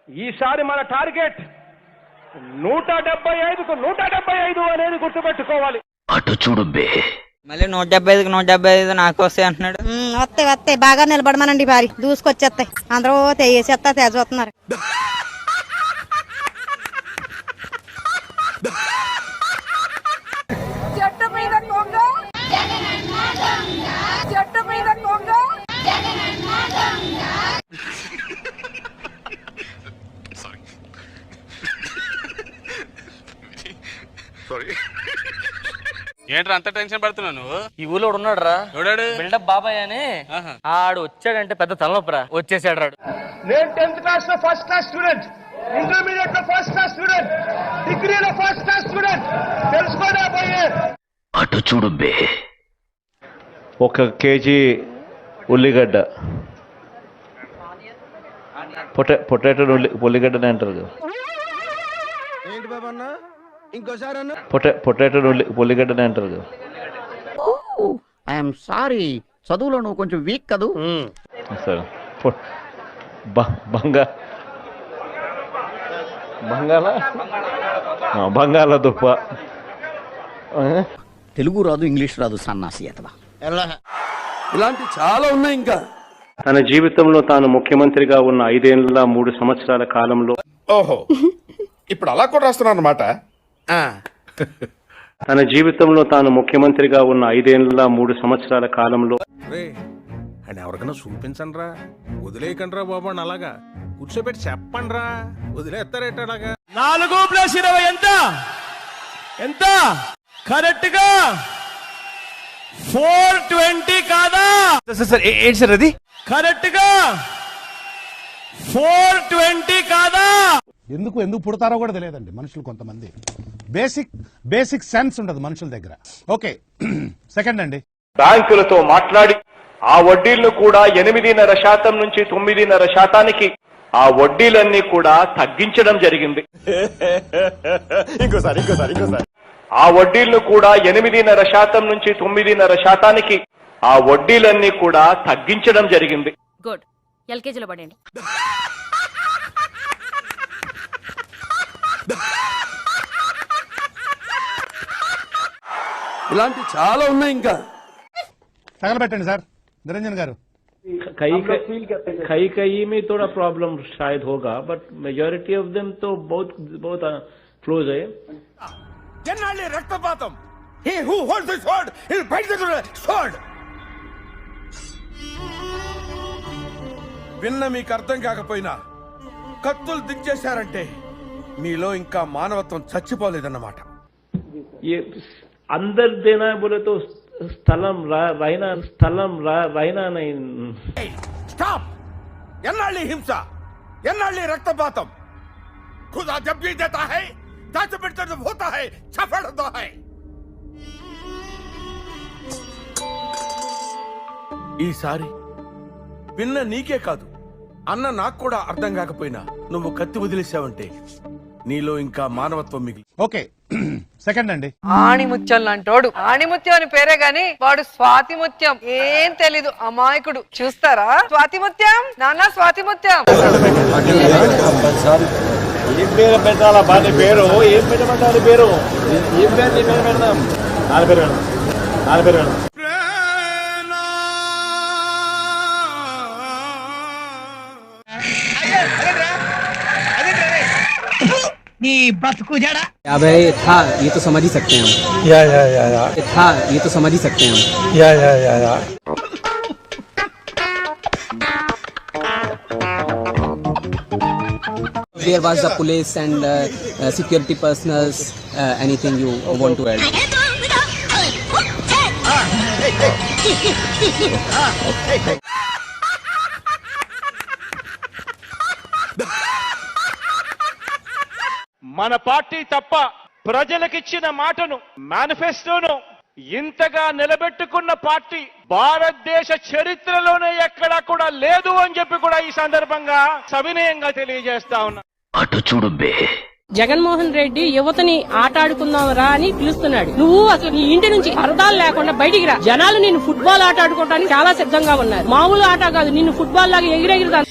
ఈసారి మన టార్గెట్ 175కు 175 అనేది గుర్తుపెట్టుకోవాలి. అటు చూడు బే. మళ్ళీ 175కి 175 నాకు వస్తాయి అంటున్నాడు. వస్తాయి బాగా నిలబడమనండి భారీ దూసుకొచ్చేస్తాయి. అందరూ తెగేసేస్తా తెగ ఏంట్రా అంత టెన్షన్ పడుతున్నావు నువ్వు? ఈ ఊళ్ళో ఉన్నాడు రా, బిల్డప్ బాబాయ్ అని. ఆడు వచ్చాడంటే పెద్ద తలనొప్పరా, వచ్చేసాడు రాడు. నేను 10th క్లాస్ లో ఫస్ట్ క్లాస్ స్టూడెంట్, ఇంటర్మీడియట్ లో ఫస్ట్ క్లాస్ స్టూడెంట్, డిగ్రీలో ఫస్ట్ క్లాస్ స్టూడెంట్. తెలుసుకోడా పోయే. అటు చూడు బే. 1 కేజీ ఉల్లిగడ్డ, పొటాటో ఉల్లిగడ్డనే అంటారు కదా. ఏంటి బాబా అన్న ఇంకోసారి అన్న? పొటాటో ఉల్లిగడ్డనే అంటారు కదా. ఐఎమ్ సారీ, చదువులో నువ్వు కొంచెం వీక్ కదూ. సరే, బంగాళదుంప. తెలుగు రాదు, ఇంగ్లీష్ రాదు, సన్నాసి అతవా. ఇలాంటి చాలా ఉన్నాయి ఇంకా. తన జీవితంలో తాను ముఖ్యమంత్రిగా ఉన్న 5 ఏళ్ల 3 సంవత్సరాల కాలంలో. ఓహో, ఇప్పుడు అలా కూడా రాస్తున్నారు అన్నమాట. తన జీవితంలో తాను ముఖ్యమంత్రిగా ఉన్న 5 ఏళ్ల 3 సంవత్సరాల కాలంలో. అని ఎవరికైనా చూపించండి రా, వదిలేయకండి రా బాబు. అలాగా కూర్చోబెట్టి చెప్పండి రా, వదిలేస్తారేట అలాగా. 4+20 ఎంత? ఎంత? కరెక్ట్ గా 420 కాదా? ఏంటి సార్ అది? కరెక్ట్ గా 420 కాదా? ఎందుకు పుడతారో కూడా తెలియదండి మనుషులు. కొంతమంది బేసిక్ సెన్స్ ఉండదు మనుషుల దగ్గర. ఓకే, సెకండ్ అండి. బ్యాంకులతో మాట్లాడి ఆ వడ్డీలను కూడా 8.5% నుంచి 9.5%కి ఆ వడ్డీలన్నీ కూడా తగ్గించడం జరిగింది. ఇంకోసారి. ఆ వడ్డీలను కూడా 8.5% నుంచి 9.5%కి ఆ వడ్డీలన్నీ కూడా తగ్గించడం జరిగింది. గుడ్, ఎల్కేజీలో పడండి. ఇలాంటి చాలా ఉన్నాయి ఇంకా. తగలబెట్టండి సార్ నిరంజన్ గారు. कई में थोड़ा प्रॉब्लम शायद होगा, बट मेजॉरिटी ऑफ देम तो बहुत क्लोज है. ఎన్నాళ్ళి రక్తపాతం. He who holds the sword will fight the sword. విన్న మీకు అర్థం కాకపోయినా కత్తులు దించేశారంటే మీలో ఇంకా మానవత్వం చచ్చిపోలేదన్నమాట. ये अंदर देना है बोले तो స్థలం రైనా नहीं. స్టాప్. ఎన్నాళ్ళి హింస, ఎన్నాళ్ళి రక్తపాతం. खुदा जब भी देता है दांत पे दर्द होता है, सफल होता है. ఈసారి విన్న నీకే కాదు, అన్న నాకు కూడా అర్థం కాకపోయినా నువ్వు కత్తి వదిలేసావంటే నీలో ఇంకా మానవత్వం మిగిలి. ఓకే, సెకండ్ అండి. ఆణిముత్యం లాంటోడు. ఆణిముత్యం అని పేరే గాని వాడు స్వాతిముత్యం. ఏం తెలీదు, అమాయకుడు. చూస్తారా స్వాతిముత్యం? నాన్న స్వాతిముత్యం. ఏం పేరు పెట్టాలా బాని పేరు? ఏం పెట్టమంటారు పేరు? ఏం పేరు పెడదాం? నాలుగు పేరు. या भाई था, ये तो समझ ही सकते हैं हम. या था, ये तो समझ ही सकते हैं हम. या There was the police and security personals. Anything you want to add? మన పార్టీ తప్ప ప్రజలకిచ్చిన మాటను, మేనిఫెస్టోను ఇంతగా నిలబెట్టుకున్న పార్టీ భారతదేశ చరిత్రలోనే ఎక్కడా కూడా లేదు అని చెప్పి కూడా ఈ సందర్భంగా సవినయంగా తెలియజేస్తా ఉన్నా. అటు చూడు బే. జగన్మోహన్ రెడ్డి యువతని ఆట ఆడుకుందాం రా అని పిలుస్తున్నాడు. నువ్వు అసలు నీ ఇంటి నుంచి అర్థాలు లేకుండా బయటికి రా. జనాలు నిన్ను ఫుట్బాల్ ఆట ఆడుకోవడానికి చాలా సిద్ధంగా ఉన్నారు. మామూలు ఆట కాదు, నిన్ను ఫుట్బాల్ లాగా ఎగిరెగిరిదా.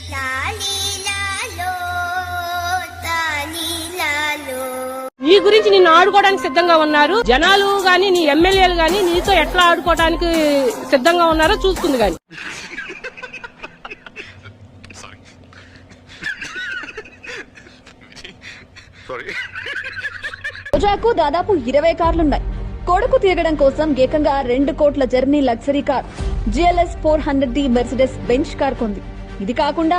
గురించి నిన్ను ఆడుకోవడానికి సిద్ధంగా ఉన్నారు. జనాలు గాని నీ ఎమ్మెల్యేలు గాని నీతో ఎట్లా ఆడుకోవడానికి సిద్ధంగా ఉన్నారో చూస్తుంది గాని. రోజాకు దాదాపు 20 కార్లున్నాయి. కొడుకు తిరగడం కోసం ఏకంగా 2 కోట్ల Germany luxury car GLS 400D Mercedes bench car కొంది. ఇది కాకుండా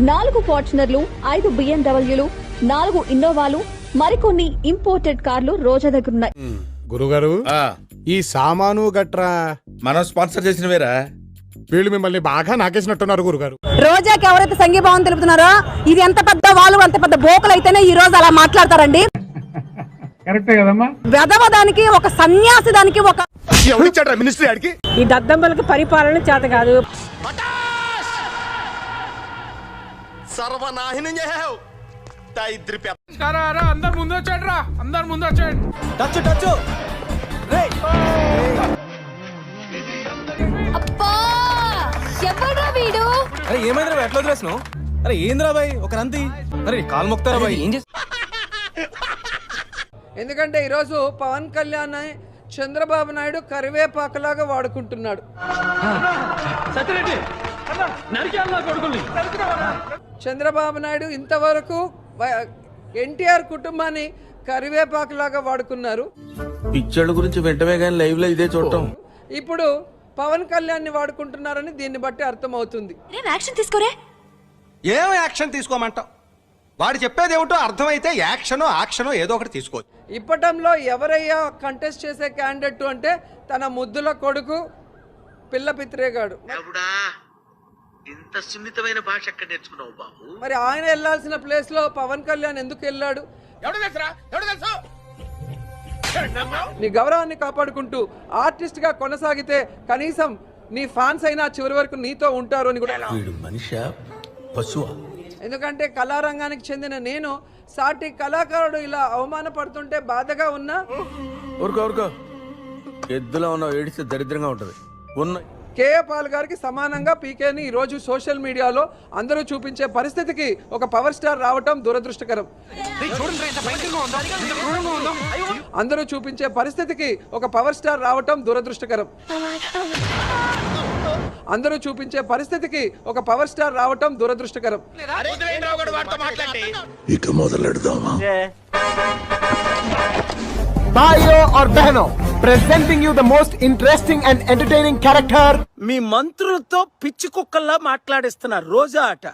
4 ఫార్చునర్లు, 5 BMWలు, 4 ఇన్నోవాలు, మరికొన్ని ఇంపోర్టెడ్ కార్లు రోజా దగ్గరున్నాయి. గురుగారు, ఈ సామాను గట్రా మనం స్పాన్సర్ చేసిన వేరా వీళ్ళు మిమ్మల్ని బాగా నాకేసినట్టున్నారు గురుగారు. రోజాకి ఎవరైతే సంఘీభావం తెలుపుతున్నారో ఇది ఎంత పెద్ద వాళ్ళు అంత పెద్ద బోకలు అయితేనే ఈ రోజు అలా మాట్లాడతారండి. కరెక్టే కదమ్మా. వెధవ దానికి ఒక సన్యాసి దానికి ఒక ఎవరిచ్చాడ్రా మినిస్ట్రీ ఆడికి? ఈ దద్దమ్మలకు పరిపాలన చేత కాదు. సర్వనాశనం చేసావు. అందరు ముందు వచ్చాడు రా, అందరు ముందు వచ్చాడు. అబ్బా ఎవడ్రా వీడు? అరే ఏమైందిరా ఎట్లా వదిలేసినావు? అరే ఏంద్రా బాయ్ ఒక రంతి. అరే కాలు మొక్తారా బాయ్ ఏం చేస్తా? ఎందుకంటే ఈరోజు పవన్ కళ్యాణ్ చంద్రబాబు నాయుడు కరివేపాకలాగా వాడుకుంటున్నాడు. చంద్రబాబు నాయుడు ఇంతవరకు ఎన్టీఆర్ కుటుంబాన్ని కరివేపాకలాగా వాడుకున్నారు. పిక్చర్ల గురించి వెంటనే కానీ లైవ్ లో ఇదే చూడటం. ఇప్పుడు పవన్ కళ్యాణ్ ని వాడుకుంటున్నారని దీన్ని బట్టి అర్థమవుతుంది. యాక్షన్ తీసుకోరే. ఏం యాక్షన్ తీసుకోమంటావు? వాడు చెప్పేది ఏమిటో అర్థమైతే యాక్షనో ఏదో ఒకటి తీసుకోవచ్చు. ఇప్పటంలో ఎవరయ్యా కంటెస్ట్ చేసే క్యాండిడేట్ అంటే తన ముద్దుల కొడుకు పిల్ల పిత్రేగాడు. ఇంత సున్నితమైన భాష ఎక్కడ నేర్చుకున్నావు బాబు? మరి ఆయన వెళ్లాల్సిన ప్లేస్ లో పవన్ కళ్యాణ్ ఎందుకు వెళ్ళాడు? నీ గౌరవాన్ని కాపాడుకుంటూ ఆర్టిస్ట్ గా కొనసాగితే కనీసం నీ ఫ్యాన్స్ అయినా చివరి వరకు నీతో ఉంటారు అని కూడా. ఎందుకంటే కళారంగానికి చెందిన నేను సాటి కళాకారుడు ఇలా అవమానపడుతుంటే బాధగా ఉన్నా. ఊరుకో ఎద్దులో ఉన్న ఏడిస్తే దరిద్రంగా ఉంటది. కేఏ పాల్ గారికి సమానంగా పీకేని ఈ రోజు సోషల్ మీడియాలో అందరూ చూపించే పరిస్థితికి ఒక పవర్ స్టార్ రావటం దురదృష్టకరం. అందరూ చూపించే పరిస్థితికి ఒక పవర్ స్టార్ రావటం దురదృష్టకరం. అందరూ చూపించే పరిస్థితికి ఒక పవర్ స్టార్ రావటం దురదృష్టకరం. ఇక మొదలెడదామా? భాయియో ఆర్ బహనో, presenting you the most interesting and entertaining character. మీ మంత్రులతో పిచ్చి కుక్కల్లా మాట్లాడిస్తున్నారు. రోజా ఆట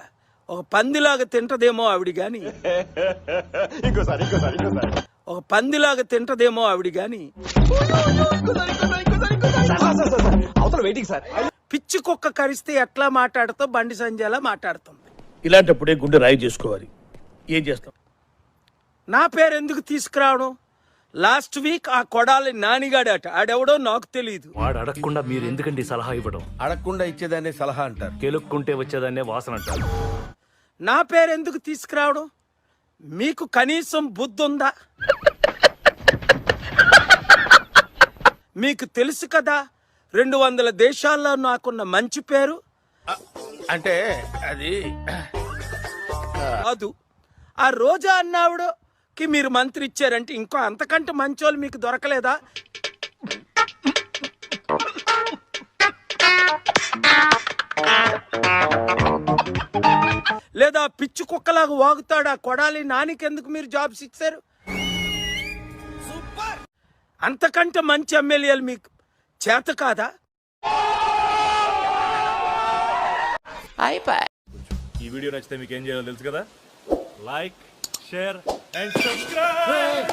ఒక పందిలాగా తింటదేమో ఆవిడ గాని, ఒక పందిలాగా తింటదేమో ఆవిడ గాని. పిచ్చి కుక్క కరిస్తే ఎట్లా మాట్లాడుతో బండి సంజయ్లా మాట్లాడుతుంది. ఇలాంటప్పుడే గుండె రాయి చేసుకోవాలి. ఏం చేస్తాం? నా పేరు ఎందుకు తీసుకురావడం? లాస్ట్ వీక్ ఆ కొడాలి నానిగాడట, ఆడెవడో నాకు తెలియదు. వాడు అడగకుండా మీరు ఎందుకండి సలహా ఇవ్వడం? అడగకుండా ఇచ్చేదాన్ని సలహా అంటారు, కెలుక్కుంటే వచ్చేదాన్నే వాసన అంటారు. నా పేరు ఎందుకు తీసుకురావడం? మీకు కనీసం బుద్ధి ఉందా? మీకు తెలుసు కదా 200 దేశాల్లో నాకున్న మంచి పేరు. అంటే అది కాదు, ఆ రోజా అన్నావిడకి మీరు మంత్రి ఇచ్చారంటే ఇంకో అంతకంటే మంచోళ్ళు మీకు దొరకలేదా? లేదా పిచ్చి కుక్కలాగా వాగుతాడా కొడాలి నానికెందుకు మీరు జాబ్స్ ఇచ్చారు? అంతకంటే మంచి ఎమ్మెల్యేలు మీకు చేత కాదా? ఈ వీడియో నచ్చితే మీకు ఏం చేయాలో తెలుసు కదా? Like, share and subscribe.